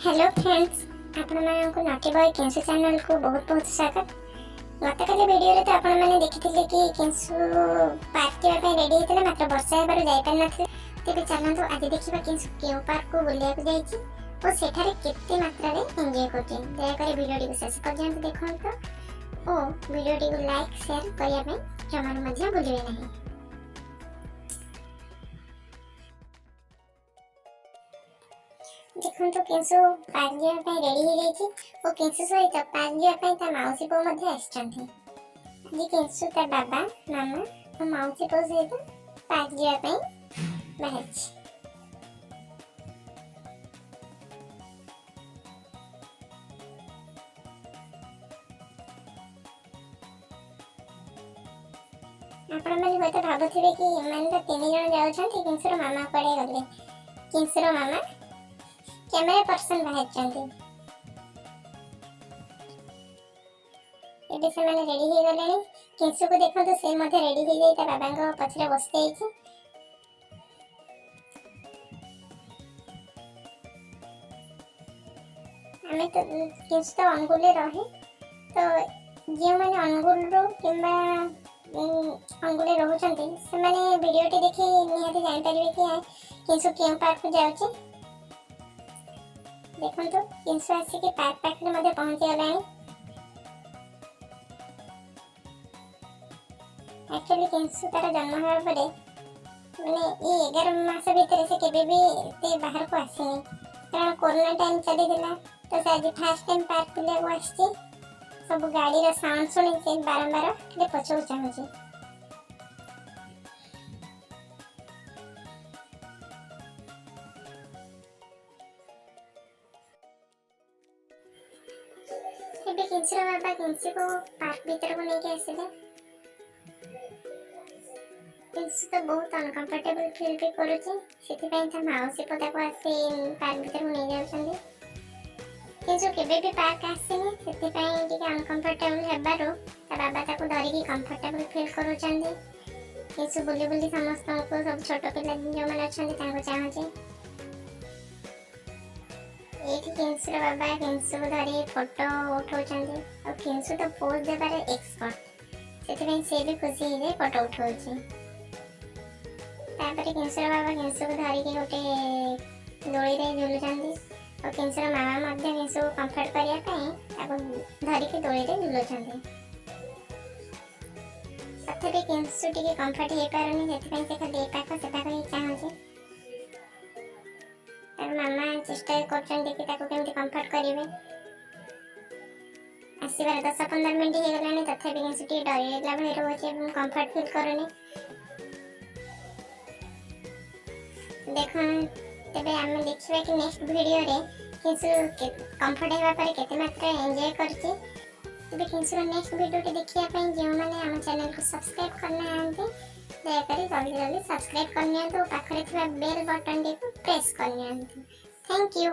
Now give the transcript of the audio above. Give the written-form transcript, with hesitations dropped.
Hello friends, आपको नटी boy केंसु channel को बहुत बहुत स्वागत। गत काली वीडियो रे तो आपण माने देखिथिले कि केंसु पार्क के पे रेडी हेतले मात्र वर्षा हेबार जाय पार नथि। तेबे चलंतु आज देखिबा केंसु केउ पार्क को बुलिया को जायछि ओ सेठारे केते मात्रा रे एन्जॉय करछि। दया करे वीडियो को शेष पर्यंत देखंतु ओ वीडियो को लाइक शेयर करिया पे जमार मध्य भूलिबे नहीं। देखो तो केंसु पार्क जाय पे रेडी हो जायछि ओ केंसु सहित पार्क जाय पे ता माउसी पो मध्ये आछंती। जी केंसु ता बाबा मामा और माउसी पो सहित पार्क जाय पे बाहरछि। आपण माने होय तो भाबुथिबे कि एमान तो तीन जण जाउछंती केंसुर मामा पड़े गले। केंसुर मामा कैमरा पर्सन बाहर चंदी एबे से माने रेडी हो गलेनी। केंसु को देखो तो से मध्ये रेडी हो जाई ता बाबांगा पछरे बसते आइछि। हमें तो केंसु तो अंगुले रहे तो जे माने अंगुल रो किबा अंगुले रहउछंती से माने वीडियो टी देखि निहाती जान परिबे कि केंसु केउ पार्क को जाउछि। देखो तो केंसु आसी के पार्क पाखरे मध्ये पहुंची गलानी। एक्चुअली केंसु तार जन्म होवा परे माने ए 11 मास भीतर से केबे भी ते बाहर को आसीनी, कारण कोरोना टाइम चली दिला तो से आज फर्स्ट टाइम पार्क बुलिया को आछि। सब गाड़ी रा साउंड सुनि से बारंबार ले पछो चाहछि। एबे केंसु बाबा केंसु को पार्क भीतर को लेके आसिले। केंसु तो बहुत अनकंफर्टेबल फील भी करूची, सेति पई त माउसी पदा को आसी पार्क भीतर को नै जाउछंदी। केंसु केबे भी पार्क आसीनी, सेति पई टिके अनकंफर्टेबल हेबारो त बाबा ताको धरि की कंफर्टेबल फील करूचंदी। केंसु बुली बुली समस्त को सब छोटो पिला जो मन अछंदी ताको चाहछि। एक केंसु बाबा केंसु को धरी फोटो उठाउछंदी और केंसु तो पोज देबारे एक्सपर्ट, सेति पई से भी खुशी हे फोटो उठाउछि। तापर केंसु बाबा केंसु को धरी के गोटे डोली रे झुलुछंदी और केंसु मामा मध्ये केंसु को कंफर्ट करिया पई ताको धरी के डोली रे झुलुछंदी। तथापि केंसु टिके कंफर्ट हे पारनी, सेति पई से खाली एपाख सेपाख ही चाहछि। मामा चेष्टा करछन देखि ताको केमति कंफर्ट करिवे। आसीबार 10-15 मिनिट हे गलानी, तथापि केंसु टिके डरिला भई रहउछि एवं कंफर्ट फील करूनी। देखो तबे हम देखिबा कि नेक्स्ट वीडियो रे केंसु कंफर्ट हेबा पर केते मात्रा एन्जॉय करछि। तबे केंसु नेक्स्ट वीडियो टे देखिया पई जे माने हम चैनल को सब्सक्राइब करना आंते दया करी जल्दी जल्दी सब्सक्राइब करनिया तो पाखरे थिबा बेल बटन टे को प्रेस करनिया। Thank you.